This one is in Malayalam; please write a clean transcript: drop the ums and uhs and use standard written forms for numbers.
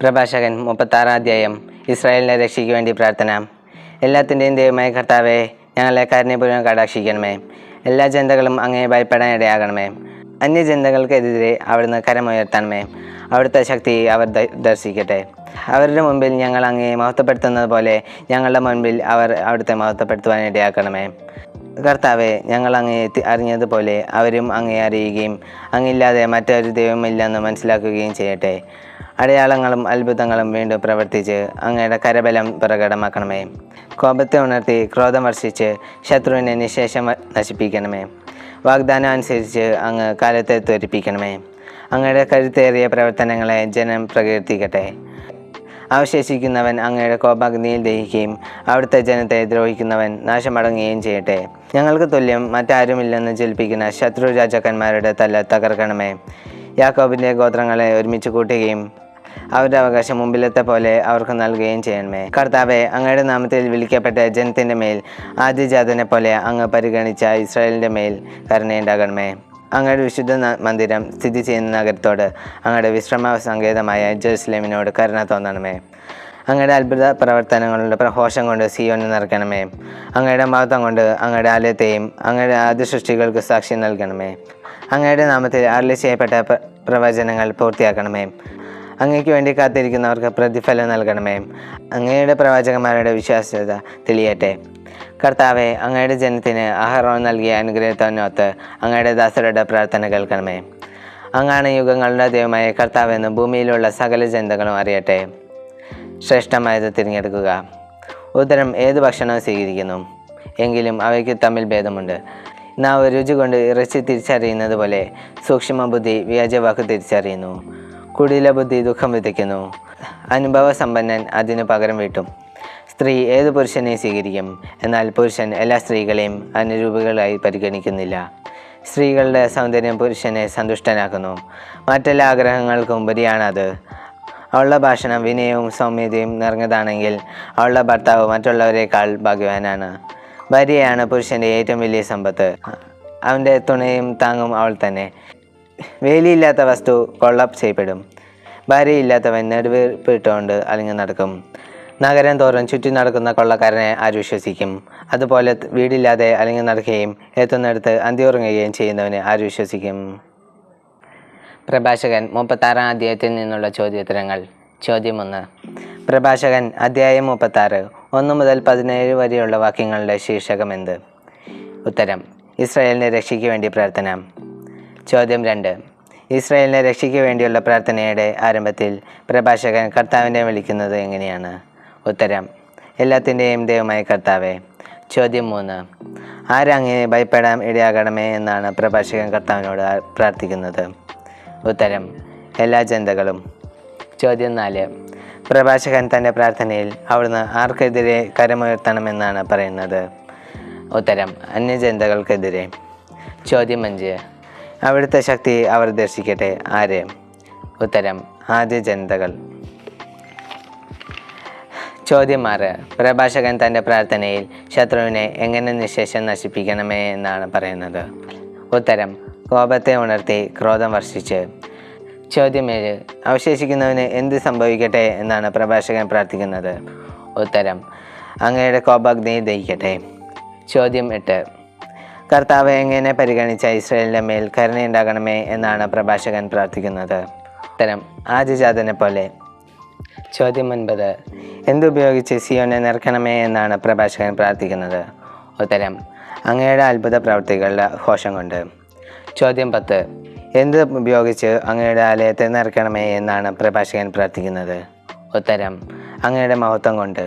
പ്രഭാഷകൻ 36 അധ്യായം. ഇസ്രായേലിനെ രക്ഷയ്ക്ക് വേണ്ടി പ്രാർത്ഥന. എല്ലാത്തിൻ്റെയും ദൈവമായ കർത്താവേ, ഞങ്ങളെ കാരുണ്യപൂർവ്വം കടാക്ഷിക്കണമേ. എല്ലാ ജനതകളും അങ്ങയെ ഭയപ്പെടാൻ ഇടയാകണമേ. അന്യജനതകൾക്കെതിരെ അവിടുന്ന് കരമുയർത്തണമേ. അവിടുത്തെ ശക്തി അവർ ദർശിക്കട്ടെ. അവരുടെ മുമ്പിൽ ഞങ്ങൾ അങ്ങയെ മഹത്വപ്പെടുത്തുന്നത് പോലെ ഞങ്ങളുടെ മുൻപിൽ അവർ അവിടുത്തെ മഹത്വപ്പെടുത്തുവാൻ ഇടയാക്കണമേ. കർത്താവെ, ഞങ്ങൾ അങ്ങയെ അറിഞ്ഞതുപോലെ അവരും അങ്ങയെ അറിയുകയും അങ്ങില്ലാതെ മറ്റൊരു ദൈവമില്ലെന്ന് മനസ്സിലാക്കുകയും ചെയ്യട്ടെ. അടയാളങ്ങളും അത്ഭുതങ്ങളും വീണ്ടും പ്രവർത്തിച്ച് അങ്ങയുടെ കരബലം പ്രകടമാക്കണമേ. കോപത്തെ ഉണർത്തി ക്രോധം വർഷിച്ച് ശത്രുവിനെ നിശേഷം നശിപ്പിക്കണമേ. വാഗ്ദാനം അനുസരിച്ച് അങ്ങ് കാലത്തെ ത്വരിപ്പിക്കണമേ. അങ്ങയുടെ കരുത്തേറിയ പ്രവർത്തനങ്ങളെ ജനം പ്രകീർത്തിക്കട്ടെ. അവശേഷിക്കുന്നവൻ അങ്ങയുടെ കോപാഗ്നിയിൽ ദഹിക്കുകയും അവിടുത്തെ ജനത്തെ ദ്രോഹിക്കുന്നവൻ നാശമടങ്ങുകയും ചെയ്യട്ടെ. ഞങ്ങൾക്ക് തുല്യം മറ്റാരുമില്ലെന്ന് ജൽപ്പിക്കുന്ന ശത്രു രാജാക്കന്മാരുടെ തല തകർക്കണമേ. യാക്കോബിൻ്റെ ഗോത്രങ്ങളെ ഒരുമിച്ച് കൂട്ടുകയും അവരുടെ അവകാശം മുമ്പിലത്തെ പോലെ അവർക്ക് നൽകുകയും ചെയ്യണമേ. കർത്താവെ, അങ്ങയുടെ നാമത്തിൽ വിളിക്കപ്പെട്ട ജനത്തിൻ്റെ മേൽ ആദ്യജാതനെ പോലെ അങ്ങ് പരിഗണിച്ച ഇസ്രായേലിൻ്റെ മേൽ കരുണയുണ്ടാകണമേ. അങ്ങയുടെ വിശുദ്ധ മന്ദിരം സ്ഥിതി ചെയ്യുന്ന നഗരത്തോട്, അങ്ങയുടെ വിശ്രമ സങ്കേതമായ ജെറുസലേമിനോട് കരുണ തോന്നണമേ. അങ്ങയുടെ അത്ഭുത പ്രവർത്തനങ്ങളുടെ പ്രഘോഷം കൊണ്ട് സിയോനെ നിറയ്ക്കണമേ. അങ്ങയുടെ മഹത്വം കൊണ്ട് അങ്ങയുടെ ആലയത്തെയും അങ്ങയുടെ ആദ്യ സൃഷ്ടികൾക്ക് സാക്ഷി നൽകണമേ. അങ്ങയുടെ നാമത്തിൽ അരുളി ചെയ്യപ്പെട്ട പ്രവചനങ്ങൾ പൂർത്തിയാക്കണമേ. അങ്ങയ്ക്ക് വേണ്ടി കാത്തിരിക്കുന്നവർക്ക് പ്രതിഫലം നൽകണമേ. അങ്ങയുടെ പ്രവാചകന്മാരുടെ വിശ്വാസ്യത തെളിയട്ടെ. കർത്താവെ, അങ്ങയുടെ ജനത്തിന് അഹറോൻ നൽകിയ അനുഗ്രഹത്തിനൊത്ത് അങ്ങയുടെ ദാസരുടെ പ്രാർത്ഥന കേൾക്കണമേ. അങ്ങാണ് യുഗങ്ങളുടെ ദൈവമായ കർത്താവെന്ന് ഭൂമിയിലുള്ള സകല ജനതകളും അറിയട്ടെ. ശ്രേഷ്ഠമായത് തിരഞ്ഞെടുക്കുക. ഉത്തരം ഏത് ഭക്ഷണവും സ്വീകരിക്കുന്നു, എങ്കിലും അവയ്ക്ക് തമ്മിൽ ഭേദമുണ്ട്. നാവ് രുചി കൊണ്ട് ഇറച്ചി തിരിച്ചറിയുന്നത് പോലെ സൂക്ഷ്മ ബുദ്ധി വ്യാജവാക്ക് തിരിച്ചറിയുന്നു. കുടില ബുദ്ധി ദുഃഖം വിതയ്ക്കുന്നു, അനുഭവസമ്പന്നൻ അതിനു പകരം വീട്ടും. സ്ത്രീ ഏത് പുരുഷനെ സ്വീകരിക്കും, എന്നാൽ പുരുഷൻ എല്ലാ സ്ത്രീകളെയും അനുരൂപികളായി പരിഗണിക്കുന്നില്ല. സ്ത്രീകളുടെ സൗന്ദര്യം പുരുഷനെ സന്തുഷ്ടനാക്കുന്നു, മറ്റെല്ലാ ആഗ്രഹങ്ങൾക്കും ഉപരിയാണത്. അവളുടെ ഭാഷണം വിനയവും സൗമ്യതയും നിറഞ്ഞതാണെങ്കിൽ അവളുടെ ഭർത്താവ് മറ്റുള്ളവരെക്കാൾ ഭാഗ്യവാനാണ്. ഭാര്യയാണ് പുരുഷൻ്റെ ഏറ്റവും വലിയ സമ്പത്ത്, അവൻ്റെ തുണയും താങ്ങും അവൾ തന്നെ. വേലിയില്ലാത്ത വസ്തു കൊള്ള ചെയ്യപ്പെടും, ഭാര്യയില്ലാത്തവൻ നെടുവീർപ്പിട്ടുകൊണ്ട് അലിഞ്ഞു നടക്കും. നഗരം തോറും ചുറ്റി നടക്കുന്ന കൊള്ളക്കാരനെ ആര് വിശ്വസിക്കും? അതുപോലെ വീടില്ലാതെ അലിഞ്ഞു നടക്കുകയും എത്തുന്നിടത്ത് അന്തിയുറങ്ങുകയും ചെയ്യുന്നവനെ ആര് വിശ്വസിക്കും? പ്രഭാഷകൻ 36 അധ്യായത്തിൽ നിന്നുള്ള ചോദ്യോത്തരങ്ങൾ. ചോദ്യം 1. പ്രഭാഷകൻ അധ്യായം 36 1 മുതൽ 17 വരെയുള്ള വാക്യങ്ങളുടെ ശീർഷകം എന്ത്? ഉത്തരം: ഇസ്രായേലിനെ രക്ഷയ്ക്ക് വേണ്ടി പ്രാർത്ഥന. ചോദ്യം 2. ഇസ്രായേലിനെ രക്ഷയ്ക്ക് വേണ്ടിയുള്ള പ്രാർത്ഥനയുടെ ആരംഭത്തിൽ പ്രഭാഷകൻ കർത്താവിനെ വിളിക്കുന്നത് എങ്ങനെയാണ്? ഉത്തരം: എല്ലാത്തിൻ്റെയും ദൈവമായ കർത്താവേ. ചോദ്യം 3. ആരങ്ങയെ ഭയപ്പെടാൻ ഇടയാകണമേ എന്നാണ് പ്രഭാഷകൻ കർത്താവിനോട് പ്രാർത്ഥിക്കുന്നത്? ഉത്തരം: എല്ലാ ജനതകളും. ചോദ്യം 4. പ്രഭാഷകൻ തൻ്റെ പ്രാർത്ഥനയിൽ അവിടുന്ന് ആർക്കെതിരെ കരമുയർത്തണമെന്നാണ് പറയുന്നത്? ഉത്തരം: അന്യജനതകൾക്കെതിരെ. ചോദ്യം 5. അവിടുത്തെ ശക്തി അവർ ദർശിക്കട്ടെ. ആര്? ഉത്തരം: ആദ്യ ജനതകൾ. ചോദ്യം 6. പ്രഭാഷകൻ തൻ്റെ പ്രാർത്ഥനയിൽ ശത്രുവിനെ എങ്ങനെ നിശേഷം നശിപ്പിക്കണമേ എന്നാണ് പറയുന്നത്? ഉത്തരം: കോപത്തെ ഉണർത്തി ക്രോധം വർഷിച്ച്. ചോദ്യം 7. അവശേഷിക്കുന്നവന് എന്ത് സംഭവിക്കട്ടെ എന്നാണ് പ്രഭാഷകൻ പ്രാർത്ഥിക്കുന്നത്? ഉത്തരം: അങ്ങയുടെ കോപാഗ്നി ദഹിക്കട്ടെ. ചോദ്യം 8. കർത്താവ് എങ്ങനെ പരിഗണിച്ച ഇസ്രായേലിൻ്റെ മേൽ കരുണയുണ്ടാകണമേ എന്നാണ് പ്രഭാഷകൻ പ്രാർത്ഥിക്കുന്നത്? ഉത്തരം: ആദ്യജാതനെ പോലെ. ചോദ്യം 9. എന്തുപയോഗിച്ച് സിയോനെ നിറയ്ക്കണമേ എന്നാണ് പ്രഭാഷകൻ പ്രാർത്ഥിക്കുന്നത്? ഉത്തരം: അങ്ങയുടെ അത്ഭുത പ്രവൃത്തികളുടെ ഘോഷം കൊണ്ട്. ചോദ്യം 10. എന്ത് ഉപയോഗിച്ച് അങ്ങയുടെ ആലയത്തെ നിറയ്ക്കണമേ എന്നാണ് പ്രഭാഷകൻ പ്രാർത്ഥിക്കുന്നത്? ഉത്തരം: അങ്ങയുടെ മഹത്വം കൊണ്ട്.